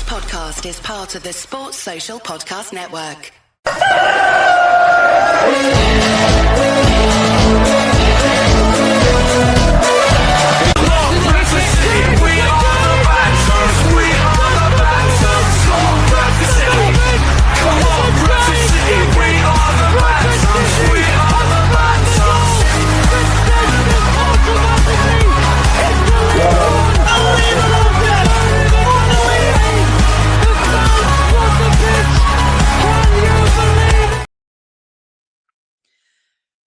podcast is part of the Sports Social Podcast Network.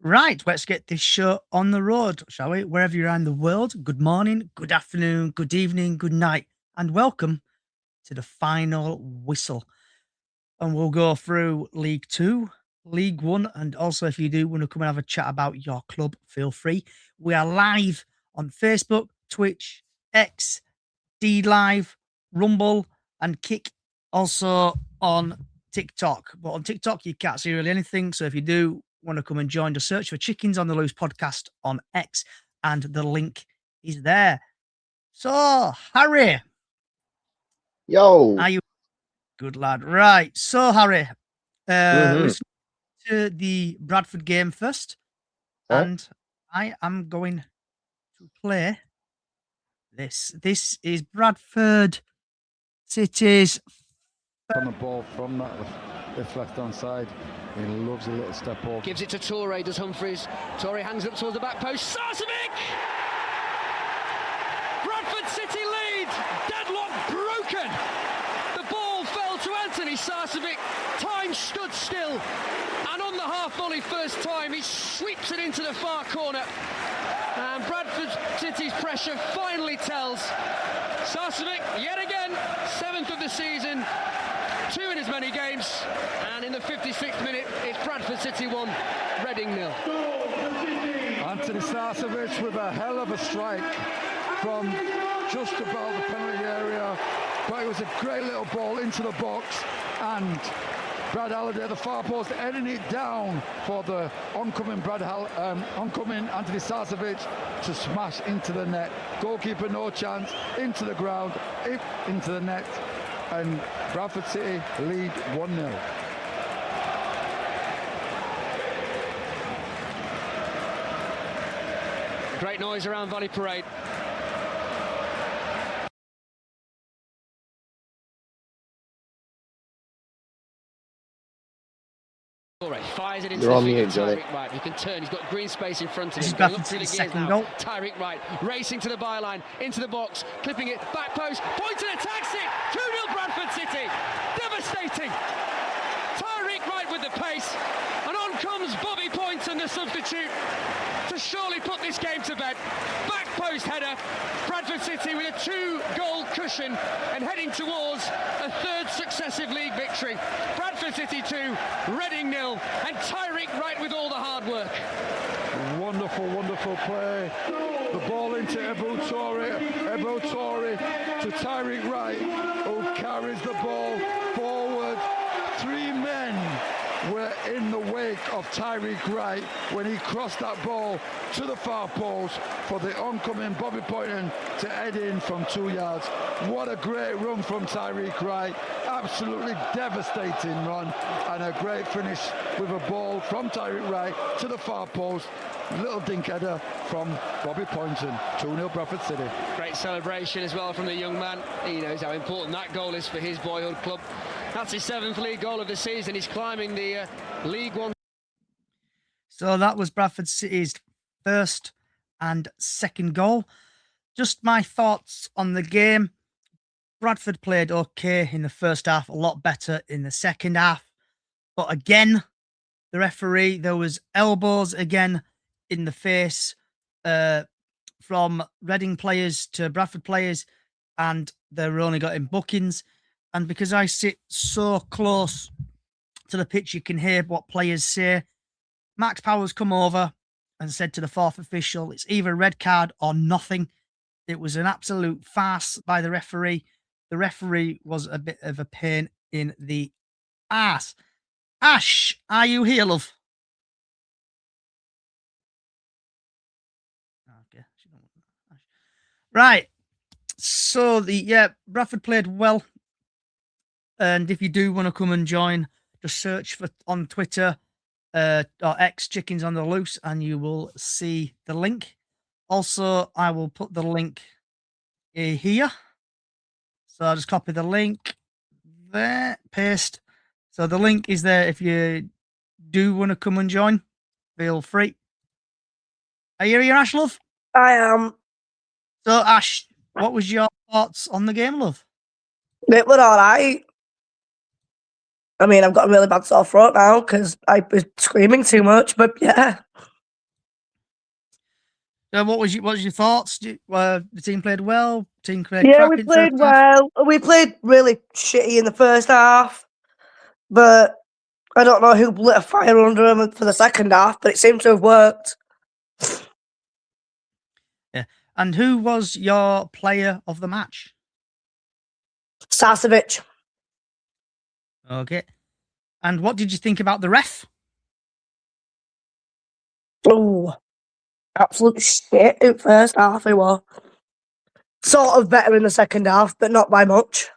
Right, let's get this show on the road, shall we? Wherever you're in the world, good morning, good afternoon, good evening, good night, and welcome to the final whistle. And we'll go through League Two, League One, and also if you do want to come and have a chat about your club, feel free. We are live on Facebook, Twitch, X, D Live, Rumble, and Kick, also on TikTok. But on TikTok, you can't see really anything, so if you do want to come and join, just search for Chickens on the Loose podcast on X, and the link is there. So, Harry. Yo. Are you good, lad? Right. So, Harry, listen to the Bradford game first, and I am going to play this. This is Bradford City's on the ball from that left-hand side. He loves a little step off. Gives it to Toure, does Humphreys. Toure hangs up towards the back post. Sarcevic! Bradford City lead! Deadlock broken! The ball fell to Anthony Sarcevic. Time stood still. And on the half volley first time, he sweeps it into the far corner. And Bradford City's pressure finally tells. Sarcevic, yet again, 7th of the season. 2 in as many games, and in the 56th minute, it's Bradford City 1, Reading 0. Anthony Sarcevic with a hell of a strike from just about the penalty area, but it was a great little ball into the box, and Brad Halliday at the far post heading it down for the oncoming Anthony Sarcevic to smash into the net. Goalkeeper no chance, into the ground, into the net. And Bradford City lead 1-0. Great noise around Valley Parade. Fires it into the feet of Tyreek Wright. He can turn, he's got green space in front of him. Going up through the gears now. Tyreek Wright racing to the byline, into the box, clipping it, back post, points and attacks it. 2-0 Bradford City. Devastating. Tyreek Wright with the pace. And on comes Bobby Poynton, the substitute, to surely put this game to bed. Back post header. Bradford City with a 2-goal cushion and heading towards a 3rd successive league victory. Bradford City 2, Reading 0, and Tyreek Wright with all the hard work. Wonderful, wonderful play. The ball into Ebou Toure to Tyreek Wright, who carries the ball forward. 3 men were in the wake of Tyreek Wright when he crossed that ball to the far post for the oncoming Bobby Poynton to head in from 2 yards. What a great run from Tyreek Wright. Absolutely devastating run, and a great finish with a ball from Tyreek Wright to the far post. Little dink header from Bobby Poynton. 2-0 Bradford City. Great celebration as well from the young man. He knows how important that goal is for his boyhood club. That's his 7th league goal of the season. He's climbing the League One. So that was Bradford City's 1st and 2nd goal. Just my thoughts on the game. Bradford played okay in the first half, a lot better in the second half. But again, the referee, there was elbows again in the face from Reading players to Bradford players, and they were only got in bookings. And because I sit so close to the pitch, you can hear what players say. Max Powers come over and said to the 4th official, it's either a red card or nothing. It was an absolute farce by the referee. The referee was a bit of a pain in the ass. Ash, are you here, love? Okay. Right. So Bradford played well And if you do want to come and join, just search for on Twitter or X Chickens on the Loose, and you will see the link. Also, I will put the link here. So I'll just copy the link there, paste. So the link is there. If you do want to come and join, feel free. Are you here, Ash, love? I am. So, Ash, what was your thoughts on the game, love? It was all right. I mean, I've got a really bad sore throat now because I was screaming too much, but yeah. So what was your thoughts? The team played well? Team played Yeah, crap we in played first half? well. We played really shitty in the first half, but I don't know who lit a fire under them for the second half, but it seemed to have worked. Yeah. And who was your player of the match? Sarcevic. Okay. And what did you think about the ref? Oh, absolute shit in first half he was. Sort of better in the second half, but not by much.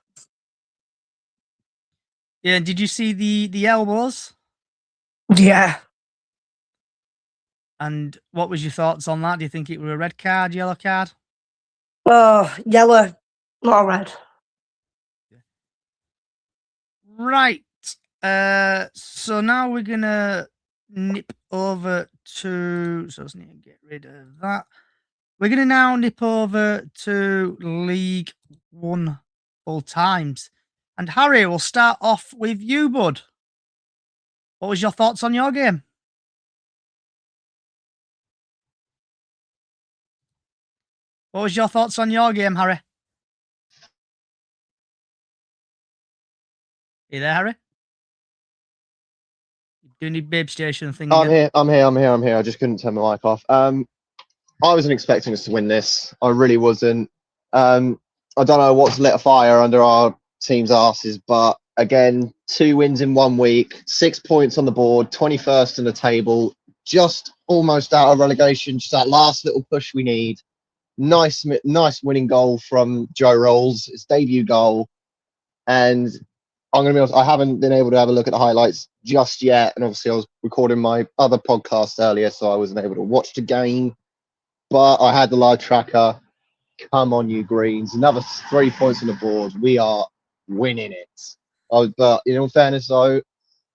Yeah, did you see the elbows? Yeah. And what was your thoughts on that? Do you think it was a red card, yellow card? Oh, yellow, not red. Right. So now we're gonna nip over to. So I just need to get rid of that. We're gonna now nip over to League One full times, and Harry, we'll start off with you, bud. What was your thoughts on your game? What was your thoughts on your game, Harry? You there, Harry? Doing the babe station thing. I'm here. I just couldn't turn my mic off. I wasn't expecting us to win this. I really wasn't. I don't know what's lit a fire under our team's asses, but again, 2 wins in 1 week, 6 points on the board, 21st in the table, just almost out of relegation. Just that last little push we need. Nice winning goal from Joe Rolls, his debut goal, and I'm going to be honest, I haven't been able to have a look at the highlights just yet. And obviously I was recording my other podcast earlier, so I wasn't able to watch the game. But I had the live tracker. Come on, you Greens. Another 3 points on the board. We are winning it. But in all fairness, though,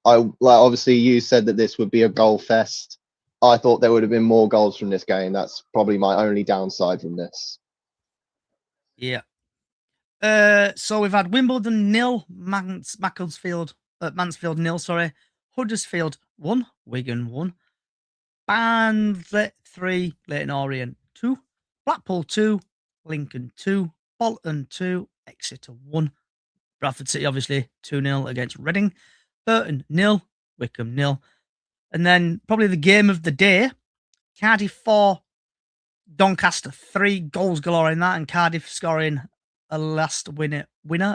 obviously you said that this would be a goal fest. I thought there would have been more goals from this game. That's probably my only downside from this. Yeah. So we've had Wimbledon 0, Mansfield 0, Huddersfield 1, Wigan 1, Barnsley 3, Leyton Orient 2, Blackpool 2, Lincoln 2, Bolton 2, Exeter 1, Bradford City obviously 2-0 against Reading, Burton 0, Wickham 0, and then probably the game of the day, Cardiff 4, Doncaster 3, goals galore in that, and Cardiff scoring a last winner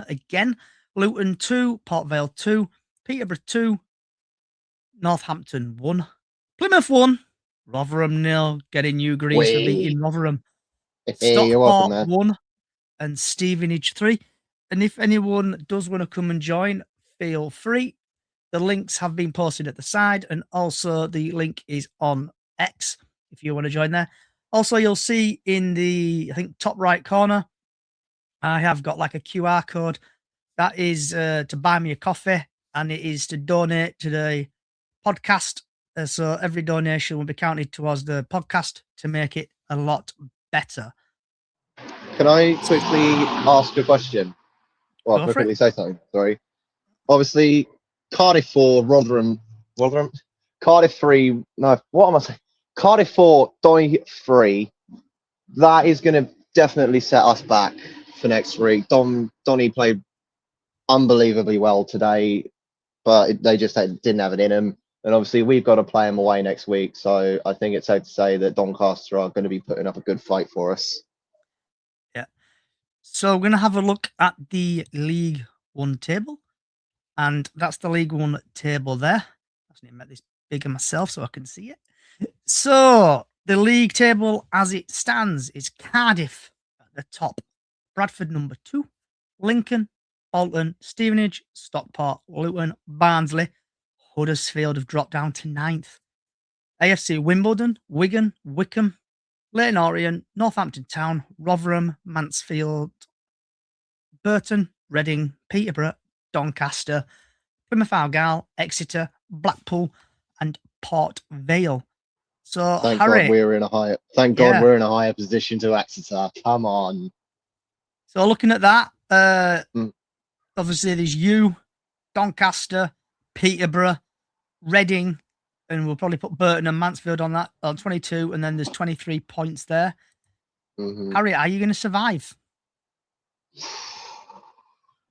again. Luton 2, Port Vale 2, Peterborough 2, Northampton 1, Plymouth 1, Rotherham 0, getting you Greens for beating Rotherham. Stockport 1 and Stevenage 3. And if anyone does want to come and join, feel free. The links have been posted at the side, and also the link is on X if you want to join there. Also, you'll see in the, I think, top right corner, I have got like a QR code. That is to buy me a coffee, and it is to donate to the podcast. So every donation will be counted towards the podcast to make it a lot better. Can I quickly ask a question? Well, can I quickly say something? Sorry. Obviously, Cardiff 4, Rotherham, Cardiff 3, no, what am I saying? Cardiff 4, Donny 3. That is going to definitely set us back for next week. Donny played unbelievably well today, but they just didn't have it in them. And obviously, we've got to play them away next week. So I think it's safe to say that Doncaster are going to be putting up a good fight for us. Yeah. So we're going to have a look at the League One table. And that's the League One table there. I just need to make this bigger myself so I can see it. So the league table as it stands is Cardiff at the top, Bradford number 2, Lincoln, Bolton, Stevenage, Stockport, Luton, Barnsley, Huddersfield have dropped down to 9th. AFC Wimbledon, Wigan, Wickham, Leyton Orient, Northampton Town, Rotherham, Mansfield, Burton, Reading, Peterborough, Doncaster, Plymouth Argyle, Exeter, Blackpool, and Port Vale. So Thank Harry, God we're in a higher. Thank God we're in a higher position to Exeter. Come on. So looking at that, obviously there's you, Doncaster, Peterborough, Reading, and we'll probably put Burton and Mansfield on that on 22, and then there's 23 points there. Harry, are you going to survive?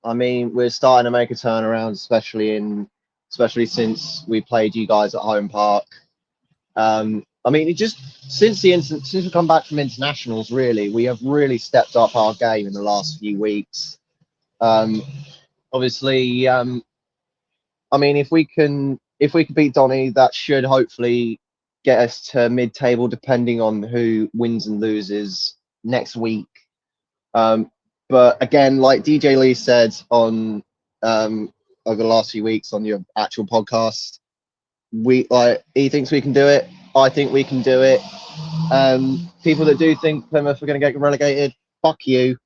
I mean, we're starting to make a turnaround, especially since we played you guys at home park. I mean, it just since we come back from internationals, really, we have really stepped up our game in the last few weeks. Obviously, I mean, if we can beat Donny, that should hopefully get us to mid-table, depending on who wins and loses next week. But again, like DJ Lee said on over the last few weeks on your actual podcast, he thinks we can do it. I think we can do it. People that do think Plymouth are going to get relegated, fuck you.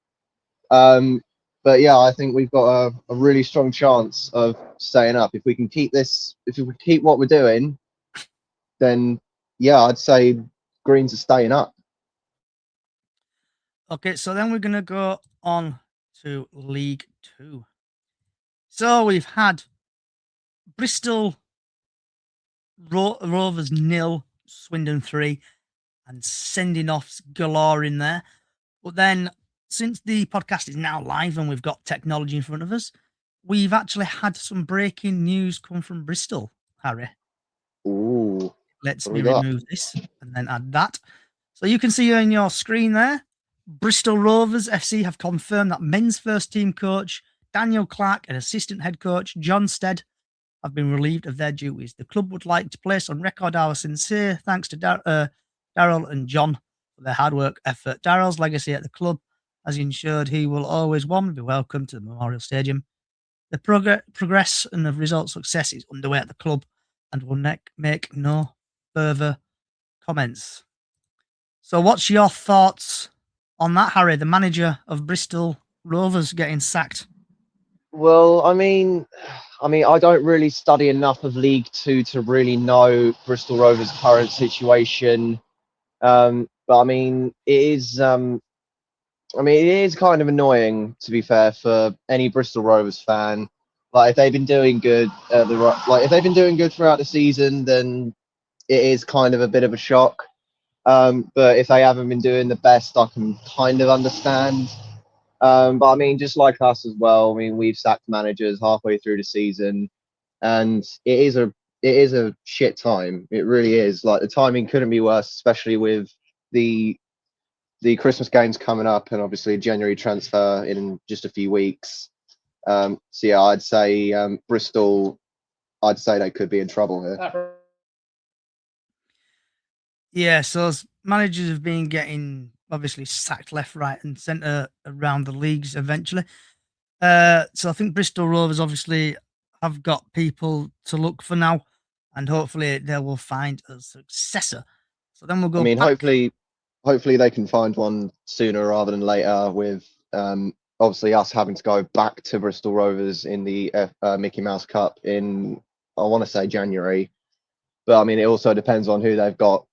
But yeah, I think we've got a really strong chance of staying up. If we can keep what we're doing, then yeah, I'd say Greens are staying up. Okay, so then we're going to go on to League 2. So we've had Bristol Rovers 0, Swindon 3, and sending offs galore in there. But then, since the podcast is now live and we've got technology in front of us, we've actually had some breaking news come from Bristol, Harry. Ooh. Let's remove this and then add that. So you can see on your screen there, Bristol Rovers FC have confirmed that men's first team coach Daniel Clark and assistant head coach John Stead have been relieved of their duties. The club would like to place on record our sincere thanks to Daryl and John for their hard work effort. Daryl's legacy at the club has ensured he will always be welcome to the Memorial Stadium. The progress and the result success is underway at the club and will make no further comments. So what's your thoughts on that, Harry, the manager of Bristol Rovers getting sacked? Well, I mean, I don't really study enough of League Two to really know Bristol Rovers' current situation. But I mean, it is kind of annoying, to be fair, for any Bristol Rovers fan. Like, if they've been doing good, if they've been doing good throughout the season, then it is kind of a bit of a shock. But if they haven't been doing the best, I can kind of understand. But I mean, just like us as well. I mean, we've sacked managers halfway through the season, and it is a shit time. It really is. Like, the timing couldn't be worse, especially with the Christmas games coming up, and obviously a January transfer in just a few weeks. So yeah, I'd say Bristol. I'd say they could be in trouble here. Yeah, so managers have been getting obviously sacked left, right, and centre around the leagues eventually. So I think Bristol Rovers obviously have got people to look for now, and hopefully they will find a successor. So then we'll go. I mean, back. hopefully they can find one sooner rather than later. With obviously us having to go back to Bristol Rovers in the Mickey Mouse Cup in, I want to say, January. But I mean, it also depends on who they've got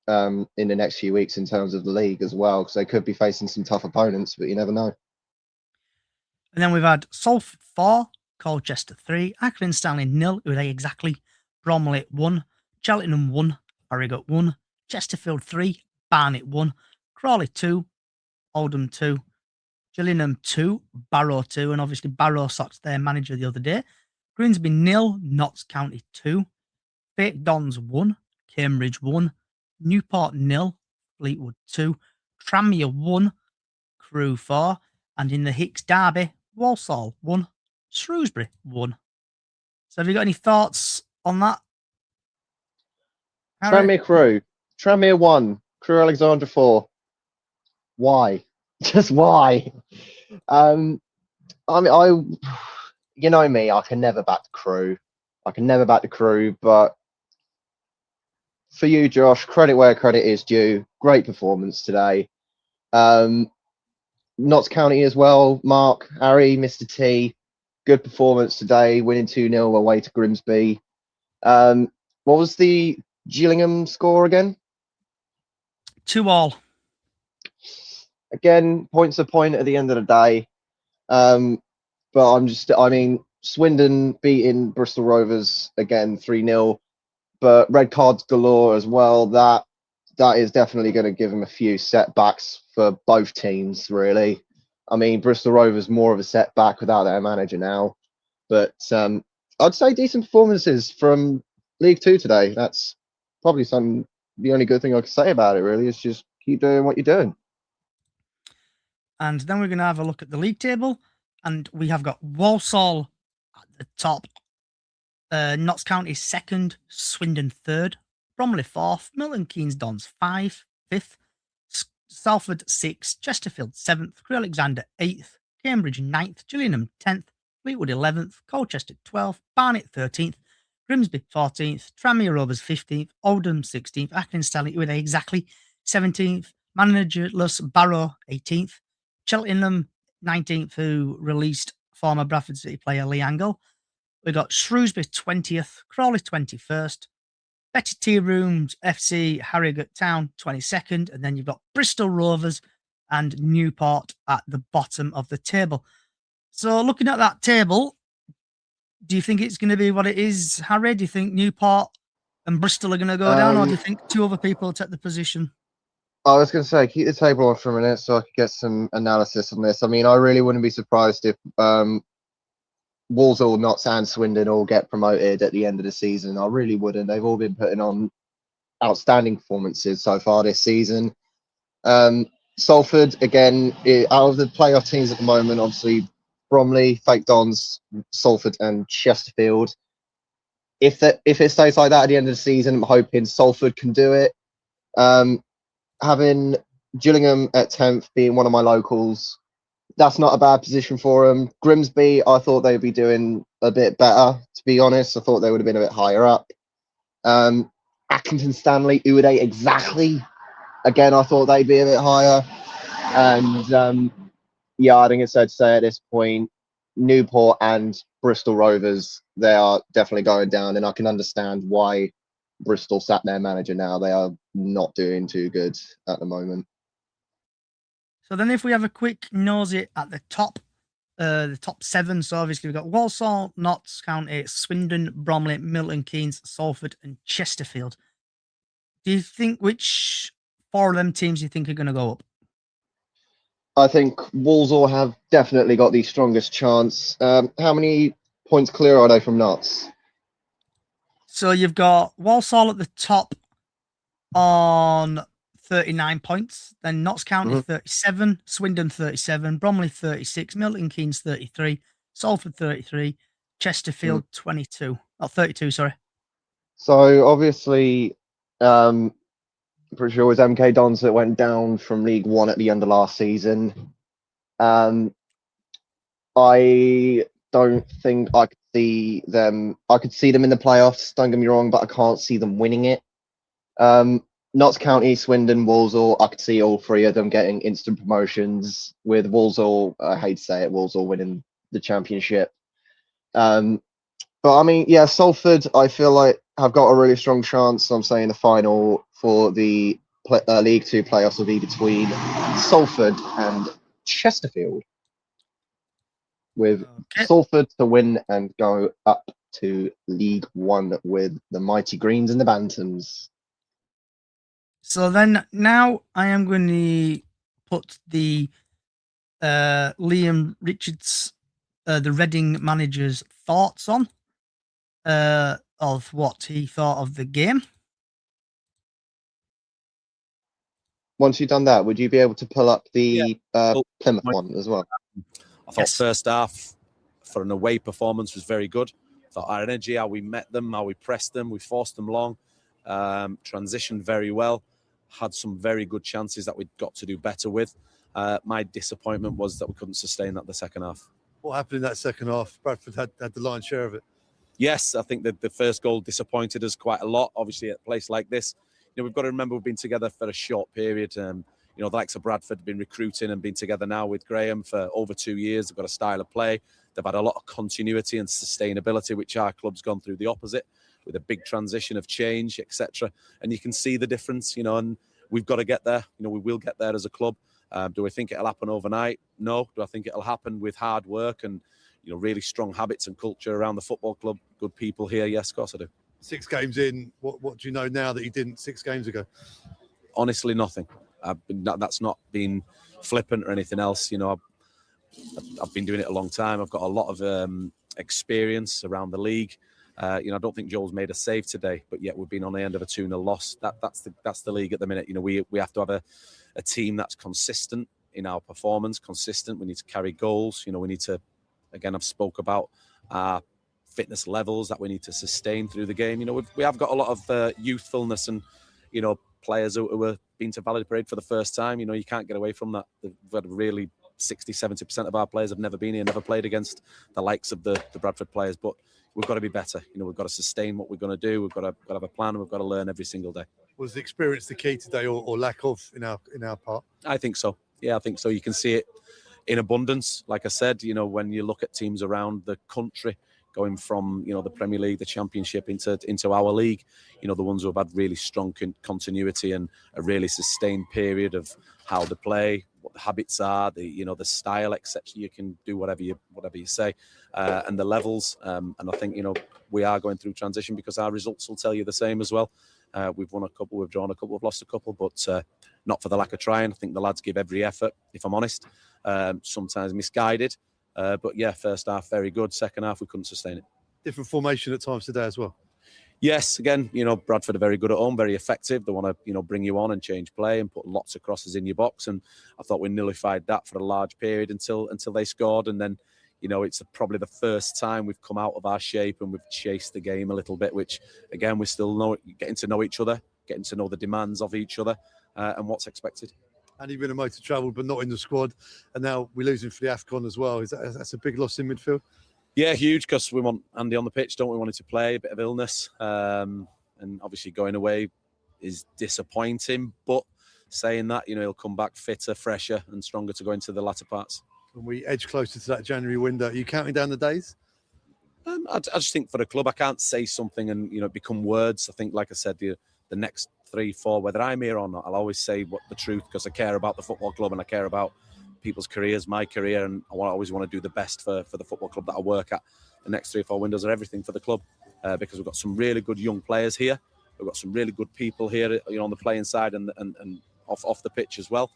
in the next few weeks in terms of the league as well, because they could be facing some tough opponents, but you never know. And then we've had Salford 4, Colchester 3, Accrington Stanley 0, who are they exactly? Bromley 1, Cheltenham 1, Harrogate 1, Chesterfield 3, Barnet 1, Crawley 2, Oldham 2, Gillingham 2, Barrow 2, and obviously Barrow sacked their manager the other day. Grimsby 0, Notts County 2, Fake Dons 1, Cambridge 1, Newport 0, Fleetwood 2, Tranmere 1, Crewe 4, and in the Hicks derby, Walsall 1, Shrewsbury 1. So have you got any thoughts on that? Tranmere Crewe. Tranmere 1, Crewe Alexandra 4. Why? Just why? I mean, you know me, I can never back the Crew. But for you, Josh, credit where credit is due. Great performance today. Notts County as well. Mark, Harry, Mr. T, good performance today, winning 2-0 away to Grimsby. What was the Gillingham score again? 2-2. Again, points a point at the end of the day. But Swindon beating Bristol Rovers again 3-0, but red cards galore as well. That is definitely going to give them a few setbacks for both teams, really. I mean, Bristol Rovers more of a setback without their manager now, but I'd say decent performances from League Two today. That's probably the only good thing I could say about it, really, is just keep doing what you're doing. And then we're going to have a look at the league table, and we have got Walsall at the top, Notts County second, Swindon third, Bromley fourth, Milton Keynes Dons fifth, Salford sixth, Chesterfield seventh, Crewe Alexandra eighth, Cambridge ninth, Gillingham 10th, Fleetwood 11th, Colchester 12th, Barnet 13th, Grimsby 14th, Tranmere Rovers 15th, Oldham 16th, Accrington with exactly 17th, managerless Barrow 18th, Cheltenham 19th, who released former Bradford City player Lee Angle. We got Shrewsbury 20th, Crawley 21st, Betty Tea Rooms FC Harrogate Town 22nd, and then you've got Bristol Rovers and Newport at the bottom of the table. So looking at that table, do you think it's going to be what it is, Harry? Do you think Newport and Bristol are going to go down, or do you think two other people will take the position? I was going to say, keep the table on for a minute so I could get some analysis on this. I mean, I really wouldn't be surprised if Walsall, Notts and Swindon all get promoted at the end of the season. I really wouldn't. They've all been putting on outstanding performances so far this season. Salford, again, out of the playoff teams at the moment, obviously Bromley, Fake Dons, Salford and Chesterfield. If it stays like that at the end of the season, I'm hoping Salford can do it. Having Gillingham at 10th being one of my locals, that's not a bad position for them. Grimsby, I thought they'd be doing a bit better, to be honest. I thought they would have been a bit higher up. Accrington Stanley, Uday, exactly. Again, I thought they'd be a bit higher. And I think it's fair to say at this point, Newport and Bristol Rovers, they are definitely going down, and I can understand why Bristol sat their manager now. They are not doing too good at the moment. So then if we have a quick nosy at the top seven, so obviously we've got Walsall, Notts County, Swindon, Bromley, Milton Keynes, Salford and Chesterfield. Do you think which four of them teams you think are going to go up? I think Walsall have definitely got the strongest chance. How many points clear are they from Notts? So you've got Walsall at the top on 39 points, then Notts County 37, Swindon 37, Bromley 36, Milton Keynes 33, Salford 33, Chesterfield 22. Oh, 32, sorry. So obviously, I'm pretty sure it was MK Dons that went down from League One at the end of last season. I don't think I could see them. I could see them in the playoffs, don't get me wrong, but I can't see them winning it. Notts County, Swindon, Walsall, I could see all three of them getting instant promotions, with Walsall, I hate to say it, Walsall winning the championship. But I mean, yeah, Salford, I feel like have got a really strong chance. I'm saying the final for the League Two playoffs will be between Salford and Chesterfield, with Salford to win and go up to League One with the Mighty Greens and the Bantams. So then now I am going to put the Liam Richards, the Reading manager's thoughts on of what he thought of the game. Once you've done that, would you be able to pull up the Plymouth one as well? I thought first half for an away performance was very good. I thought our energy, how we met them, how we pressed them, we forced them long, transitioned very well, had some very good chances that we'd got to do better with. My disappointment was that we couldn't sustain that the second half. What happened in that second half? Bradford had the lion's share of it. Yes, I think that the first goal disappointed us quite a lot. Obviously, at a place like this, we've got to remember we've been together for a short period. The likes of Bradford have been recruiting and been together now with Graham for over 2 years. They've got a style of play. They've had a lot of continuity and sustainability, which our club's gone through the opposite, with a big transition of change, etc. And you can see the difference, and we've got to get there. We will get there as a club. Do I think it'll happen overnight? No. Do I think it'll happen with hard work and really strong habits and culture around the football club? Good people here. Yes, of course I do. 6 games in, what do you know now that you didn't 6 games ago? Honestly, nothing. That's not been flippant or anything else. I've been doing it a long time. I've got a lot of experience around the league. I don't think Joel's made a save today, but yet we've been on the end of a 2-0 loss. That's the league at the minute. We have to have a team that's consistent in our performance, consistent. We need to carry goals. We need to, again, I've spoke about our fitness levels that we need to sustain through the game. We have got a lot of youthfulness and, players who are being to Valley Parade for the first time. You can't get away from that. We've had really 60-70% of our players have never been here, never played against the likes of the Bradford players. But we've got to be better. We've got to sustain what we're going to do. We've got to have a plan. And we've got to learn every single day. Was the experience the key today, or lack of in our part? I think so. Yeah, I think so. You can see it in abundance. Like I said, when you look at teams around the country going from the Premier League, the Championship into our league, the ones who have had really strong continuity and a really sustained period of how they play, what the habits are, the style, etc. You can do whatever you say, and the levels. And I think we are going through transition because our results will tell you the same as well. We've won a couple, we've drawn a couple, we've lost a couple, but not for the lack of trying. I think the lads give every effort, if I'm honest. Sometimes misguided. But yeah, first half very good. Second half we couldn't sustain it. Different formation at times today as well. Yes, again, Bradford are very good at home, very effective. They want to, bring you on and change play and put lots of crosses in your box. And I thought we nullified that for a large period until they scored. And then, it's probably the first time we've come out of our shape and we've chased the game a little bit, which again, we're still getting to know each other, getting to know the demands of each other and what's expected. And even a motor travelled, but not in the squad. And now we're losing for the AFCON as well. That's a big loss in midfield? Yeah, huge, because we want Andy on the pitch, don't we? Want him to play, a bit of illness. And obviously going away is disappointing. But saying that, he'll come back fitter, fresher and stronger to go into the latter parts. And we edge closer to that January window. Are you counting down the days? I just think for the club, I can't say something and become words. I think, like I said, the next 3-4, whether I'm here or not, I'll always say the truth because I care about the football club and I care about people's careers, my career, and I always want to do the best for the football club that I work at. The next 3-4 windows are everything for the club because we've got some really good young players here. We've got some really good people here, on the playing side and off the pitch as well.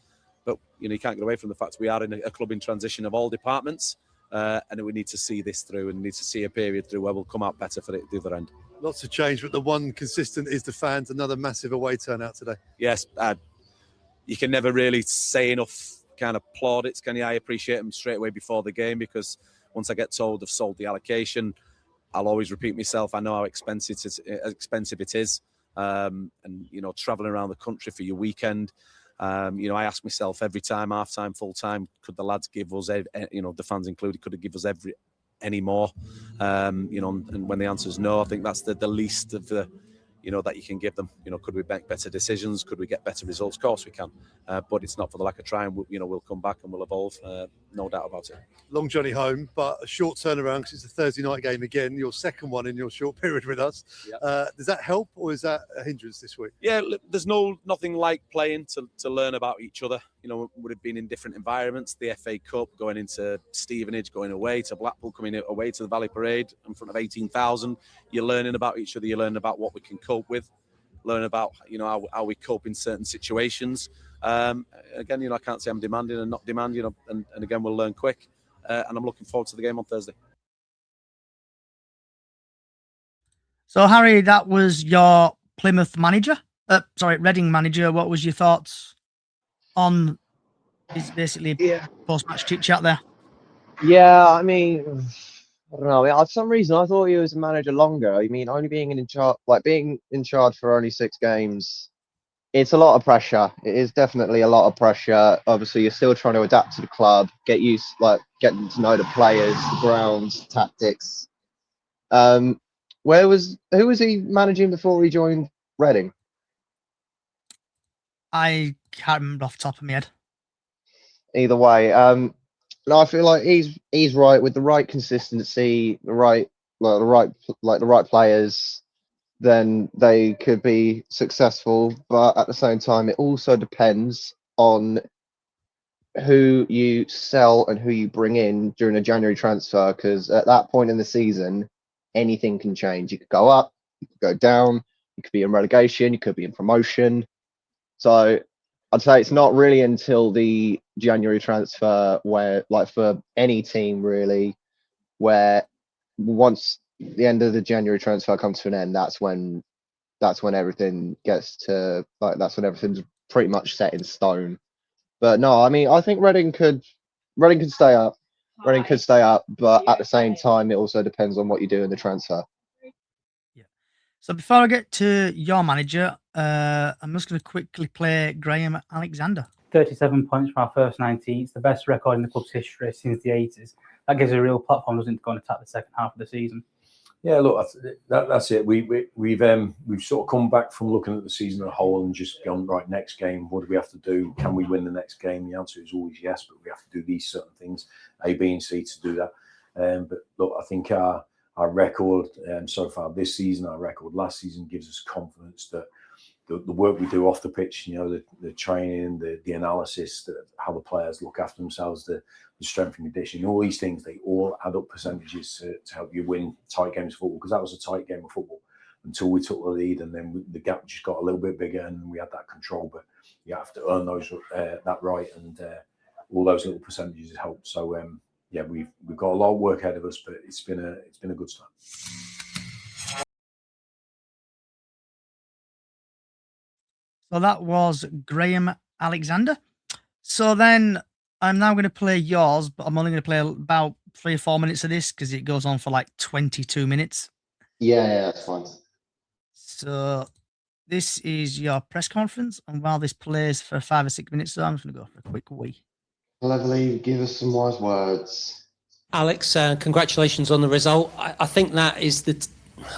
But you can't get away from the fact we are in a club in transition of all departments, and we need to see this through and need to see a period through where we'll come out better for the other end. Lots of change, but the one consistent is the fans. Another massive away turnout today. Yes, you can never really say enough kind of plaudits, can you? I appreciate them straight away before the game because once I get told they've sold the allocation, I'll always repeat myself. I know how expensive it is. And, travelling around the country for your weekend, I ask myself every time, half-time, full-time, could the lads give us, the fans included, could they give us any more? And when the answer is no, I think that's the least of the, that you can give them. Could we make better decisions? Could we get better results? Of course we can. But it's not for the lack of trying. We'll come back and we'll evolve. No doubt about it. Long journey home, but a short turnaround because it's a Thursday night game again. Your second one in your short period with us. Yeah. Does that help or is that a hindrance this week? Yeah, there's nothing like playing to learn about each other. Would have been in different environments. The FA Cup, going into Stevenage, going away to Blackpool, coming away to the Valley Parade in front of 18,000. You're learning about each other. You're learning about what we can cope with. Learn about how we cope in certain situations. Again, I can't say I'm demanding and not demanding. And again, we'll learn quick. And I'm looking forward to the game on Thursday. So, Harry, that was your Plymouth manager. Reading manager. What was your thoughts on his basically post-match chit-chat there? Yeah, I mean, I don't know. For some reason, I thought he was a manager longer. I mean, only being in charge, being in charge for only 6 games, it's a lot of pressure. It is definitely a lot of pressure. Obviously, you're still trying to adapt to the club, getting to know the players, the grounds, tactics. Who was he managing before he joined Reading? I can't remember off the top of my head. Either way, no, I feel like he's right with the right consistency, the right players. Then they could be successful. But at the same time, it also depends on who you sell and who you bring in during a January transfer. Because at that point in the season, anything can change. You could go up, you could go down, you could be in relegation, you could be in promotion. So I'd say it's not really until the January transfer where, like for any team really, where once the end of the January transfer comes to an end, that's when everything gets to that's when everything's pretty much set in stone. But no, I mean I think Reading could stay up. Reading could stay up, but at the same time, it also depends on what you do in the transfer. Yeah. So before I get to your manager, I'm just going to quickly play Graham Alexander. 37 points from our first 19. It's the best record in the club's history since the 80s. That gives a real platform, doesn't it, to go and attack the second half of the season. Yeah, look, that's it. We've sort of come back from looking at the season as a whole and just gone, right, next game, what do we have to do? Can we win the next game? The answer is always yes, but we have to do these certain things, A, B, and C, to do that. But look, I think our record so far this season, our record last season gives us confidence that the work we do off the pitch, the training, the analysis, how the players look after themselves, the strength and conditioning, all these things, they all add up percentages to help you win tight games of football, because that was a tight game of football until we took the lead, and then the gap just got a little bit bigger and we had that control. But you have to earn those that right, and all those little percentages help. So we've got a lot of work ahead of us, but it's been a good start. So that was Graham Alexander. So then I'm now going to play yours, but I'm only going to play about 3 or 4 minutes of this because it goes on for like 22 minutes. Yeah, that's fine. So this is your press conference, and while this plays for 5 or 6 minutes, so I'm just going to go for a quick wee. Lovely. Give us some wise words. Alex, congratulations on the result. I think that is the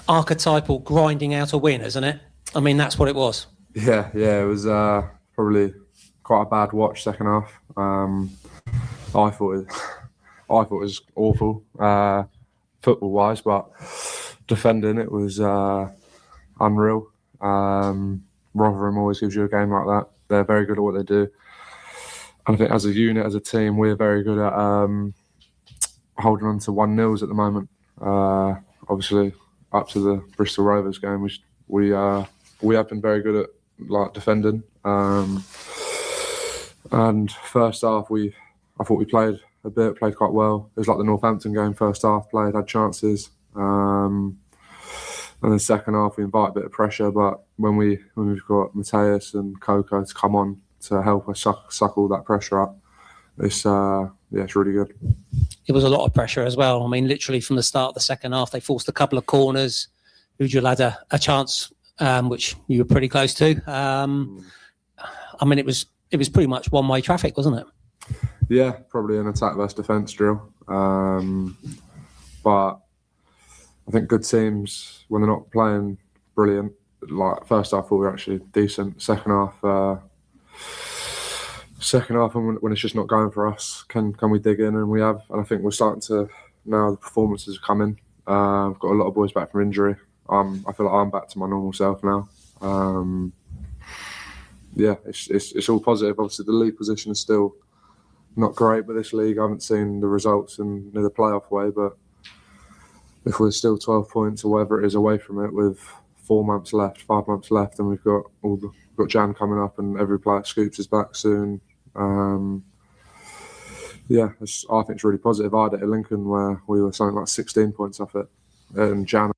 archetypal grinding out a win, isn't it? I mean, that's what it was. Yeah, it was probably quite a bad watch second half. I thought it was awful football wise, but defending it was unreal. Rotherham always gives you a game like that. They're very good at what they do. And I think as a unit, as a team, we're very good at holding on to 1-0s at the moment. Obviously, up to the Bristol Rovers game, we have been very good at defending. And first half, I thought we played quite well. It was like the Northampton game. First half, had chances. And then second half, we invite a bit of pressure. But when we've got Mateus and Coco to come on to help us suck all that pressure up, it's really good. It was a lot of pressure as well. I mean, literally from the start of the second half, they forced a couple of corners. Ujul had a chance, which you were pretty close to. I mean, it was pretty much one-way traffic, wasn't it? Yeah, probably an attack versus defence drill. But I think good teams, when they're not playing brilliant, like first half we were actually decent. Second half, when it's just not going for us, can we dig in? And we have. And I think we're starting to, now the performances are coming. I've got a lot of boys back from injury. I feel like I'm back to my normal self now. It's all positive. Obviously, the league position is still not great, but this league, I haven't seen the results in the playoff way. But if we're still 12 points or whatever it is away from it, with 5 months left, and we've got Jan coming up, and every player Scoops is back soon. I think it's really positive. I had it at Lincoln where we were something like 16 points off it, and Jan,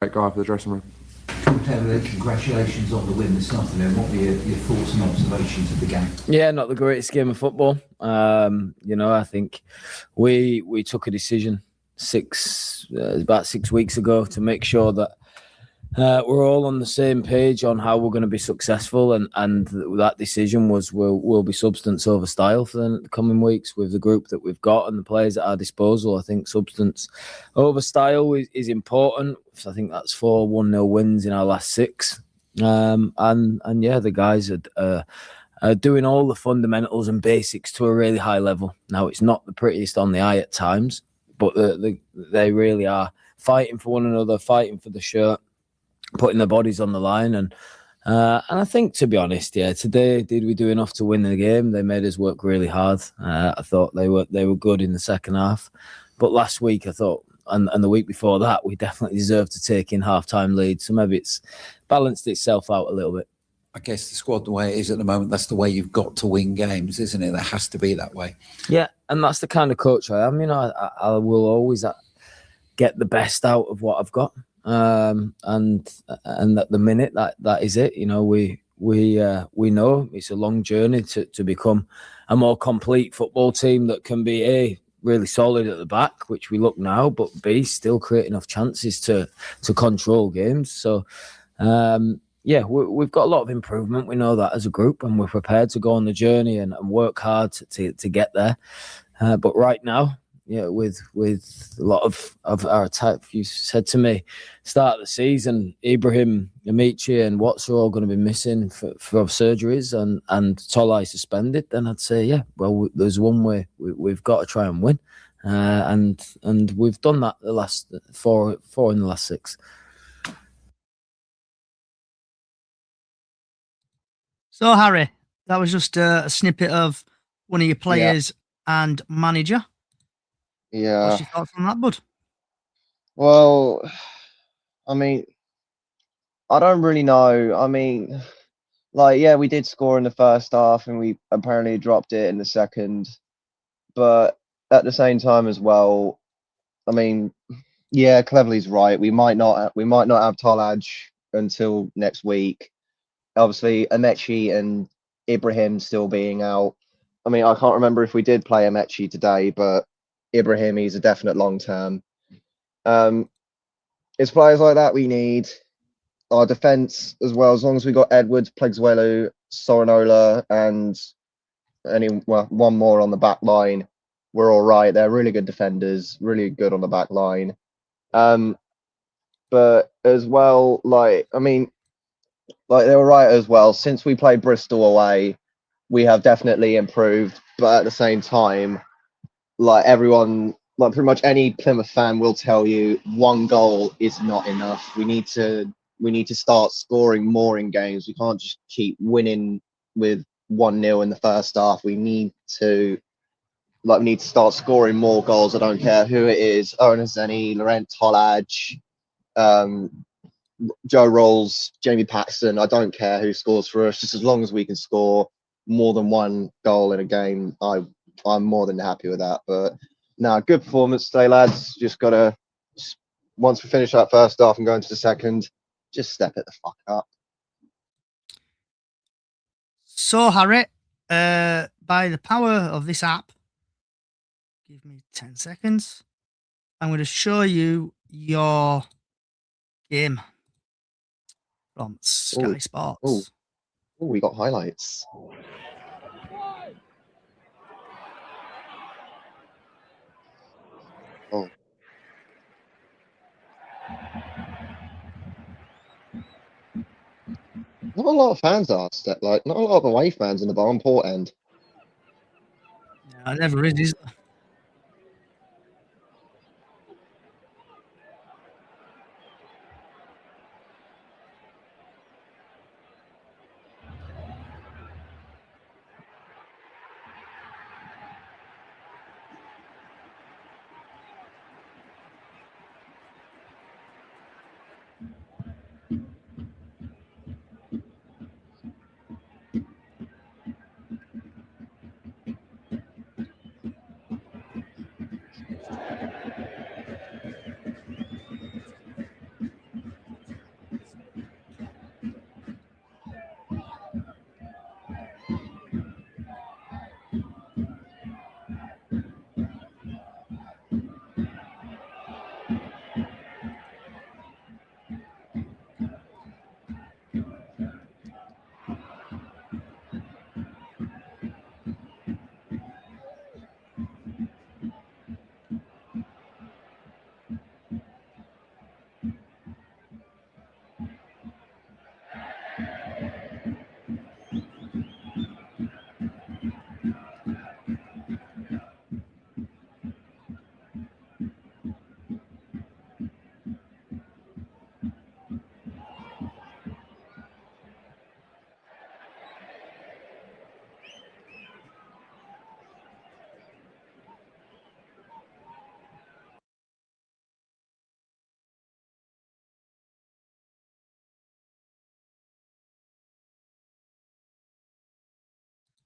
great guy for the dressing room. Congratulations on the win this afternoon. What were your thoughts and observations of the game? Yeah, not the greatest game of football. I think we took a decision about 6 weeks ago to make sure that we're all on the same page on how we're going to be successful, and that decision was will be substance over style for the coming weeks with the group that we've got and the players at our disposal. I think substance over style is important. I think that's 4 1-0 wins in our last 6, and yeah, the guys are doing all the fundamentals and basics to a really high level. Now, it's not the prettiest on the eye at times, but they really are fighting for one another, fighting for the shirt, putting their bodies on the line. And I think, to be honest, yeah, today, did we do enough to win the game? They made us work really hard. I thought they were good in the second half. But last week, I thought, and the week before that, we definitely deserved to take in half-time lead. So maybe it's balanced itself out a little bit. I guess the squad, the way it is at the moment, that's the way you've got to win games, isn't it? That has to be that way. Yeah, and that's the kind of coach I am. You know, I will always get the best out of what I've got, and at the minute that is it. You know, we know it's a long journey to become a more complete football team that can be A, really solid at the back, which we look now, but B, still create enough chances to control games. So. Yeah, we've got a lot of improvement. We know that as a group, and we're prepared to go on the journey and work hard to get there. But right now, yeah, with a lot of our type, you said to me, start of the season, Ibrahim, Amici, and Watts are all going to be missing for surgeries, and Tolai suspended. Then I'd say, yeah, well, there's one way we've got to try and win, and we've done that the last four in the last 6. So, Harry, that was just a snippet of one of your players and manager. Yeah. What's your thoughts on that, bud? Well, I mean, I don't really know. I mean, like, yeah, we did score in the first half and we apparently dropped it in the second. But at the same time as well, I mean, yeah, Cleverley's right. We might not have Tolaj until next week. Obviously, Amechi and Ibrahim still being out. I mean, I can't remember if we did play Amechi today, but Ibrahim, he's a definite long-term. It's players like that we need. Our defence as well, as long as we got Edwards, Plegzuelu, Sorinola, and one more on the back line, we're all right. They're really good defenders, really good on the back line. But as well, they were right as well. Since we played Bristol away, we have definitely improved. But at the same time, everyone, pretty much any Plymouth fan will tell you, 1 goal is not enough. We need to start scoring more in games. We can't just keep winning with 1-0 in the first half. We need to start scoring more goals. I don't care who it is. Owen Azeni, Laurent Tolaj, Joe Rolls, Jamie Paxton, I don't care who scores for us, just as long as we can score more than 1 goal in a game, I'm more than happy with that. But no, good performance today, lads. Just gotta, once we finish that first half and go into the second, just step it the fuck up. So, Harry, by the power of this app, give me 10 seconds. I'm going to show you your game from Sky Sports. Oh, we got highlights. Oh. Not a lot of fans are not a lot of away fans in the Barn Port end. No, it never is there?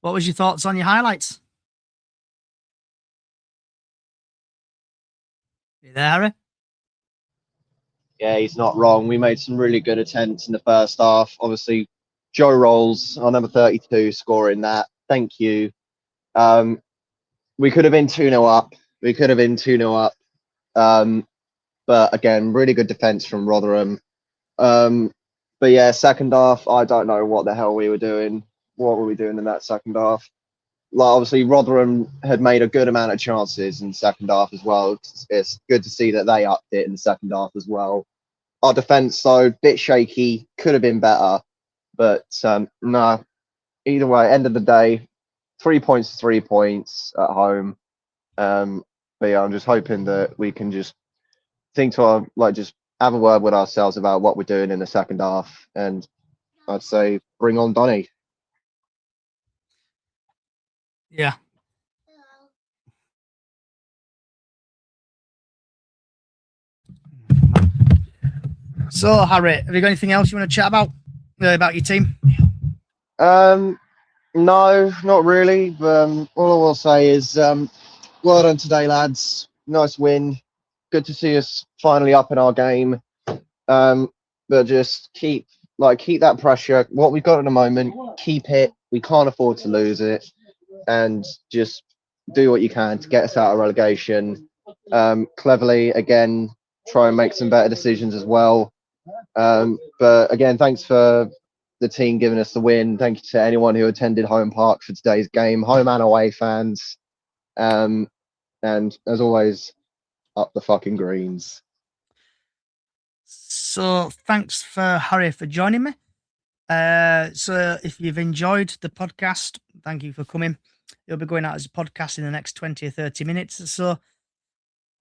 What was your thoughts on your highlights? You there, Harry? Yeah, he's not wrong. We made some really good attempts in the first half. Obviously, Joe Rolls, our number 32, scoring that. Thank you. We could have been 2-0 up. But again, really good defence from Rotherham. But yeah, second half, I don't know what the hell we were doing. What were we doing in that second half? Like, obviously, Rotherham had made a good amount of chances in the second half as well. It's good to see that they upped it in the second half as well. Our defence, though, bit shaky, could have been better. But no, either way, end of the day, 3 points to 3 points at home. But yeah, I'm just hoping that we can just just have a word with ourselves about what we're doing in the second half. And I'd say bring on Donny. Yeah. So, Harry, have you got anything else you want to chat about your team? No, not really. All I will say is well done today, lads. Nice win. Good to see us finally up in our game. But just keep that pressure. What we've got at the moment, keep it. We can't afford to lose it. And just do what you can to get us out of relegation. Cleverly, again, try and make some better decisions as well. But again, thanks for the team giving us the win. Thank you to anyone who attended Home Park for today's game, home and away fans. And as always, up the fucking greens. So thanks for Harry for joining me. So if you've enjoyed the podcast, thank you for coming. It'll be going out as a podcast in the next 20 or 30 minutes or so.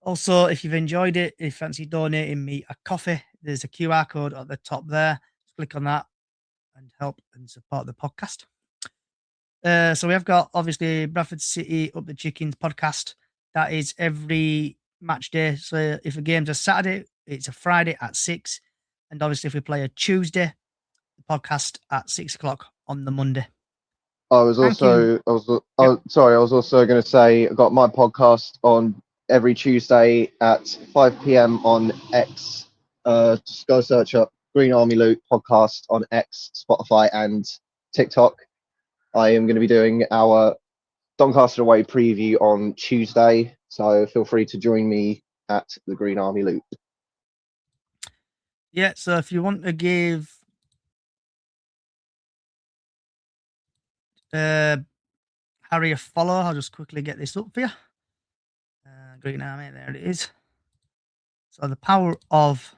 Also, if you've enjoyed it, if you fancy donating me a coffee, there's a QR code at the top there. Just click on that and help and support the podcast. So we have got, obviously, Bradford City Up the Chickens podcast. That is every match day. So if a game's a Saturday, it's a Friday at 6. And obviously, if we play a Tuesday, the podcast at 6 o'clock on the Monday. I was also going to say, I got my podcast on every Tuesday at 5 p.m. on X. Just go search up Green Army Loot podcast on X, Spotify, and TikTok. I am going to be doing our Doncaster away preview on Tuesday, so feel free to join me at the Green Army Loot. Yeah, so if you want to give Harry a follow, I'll just quickly get this up for you. Green Army, there it is. So the power of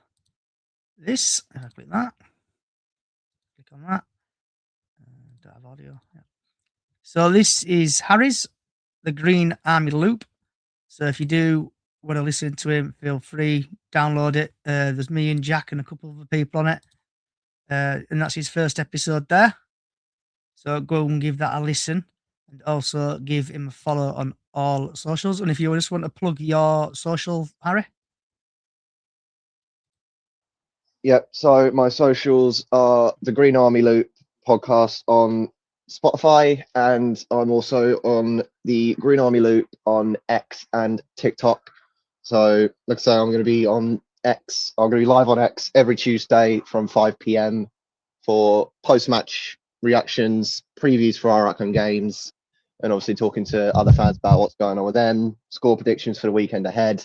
this, if I click that, click on that, don't have audio. Yeah. So this is Harry's, the Green Army Loop. So if you do want to listen to him, feel free, download it. There's me and Jack and a couple of other people on it. And that's his first episode there. So go and give that a listen. And also give him a follow on all socials. And if you just want to plug your social, Harry? Yep. So my socials are the Green Army Loop podcast on Spotify, and I'm also on the Green Army Loop on X and TikTok. So, like I say, I'm going to be on X. I'm going to be live on X every Tuesday from 5 p.m. for post-match reactions, previews for our upcoming games, and obviously talking to other fans about what's going on with them, score predictions for the weekend ahead,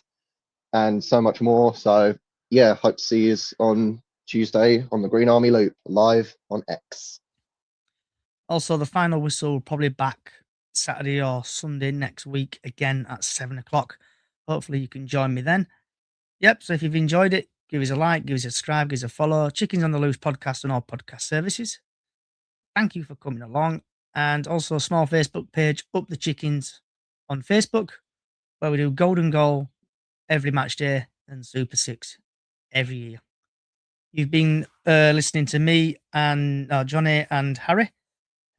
and so much more. So, yeah, hope to see you on Tuesday on the Green Army Loop, live on X. Also, the final whistle probably back Saturday or Sunday next week, again at 7 o'clock. Hopefully you can join me then. Yep, so if you've enjoyed it, give us a like, give us a subscribe, give us a follow. Chickens on the Loose podcast on all podcast services. Thank you for coming along. And also a small Facebook page, Up the Chickens on Facebook, where we do Golden Goal every match day and Super 6 every year. You've been listening to me and Johnny and Harry.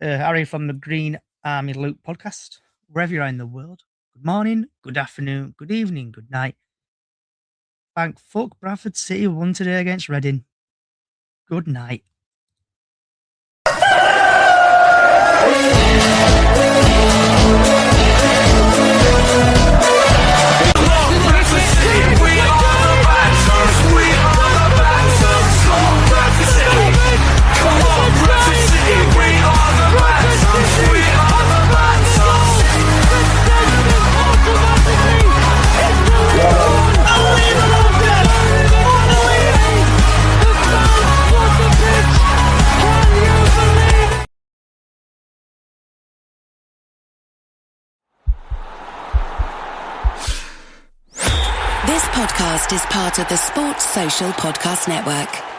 Harry from the Green Army Loop podcast, wherever you are in the world. Good morning, good afternoon, good evening, good night. Thank fuck Bradford City won today against Reading. Good night. podcast is part of the Sports Social Podcast Network.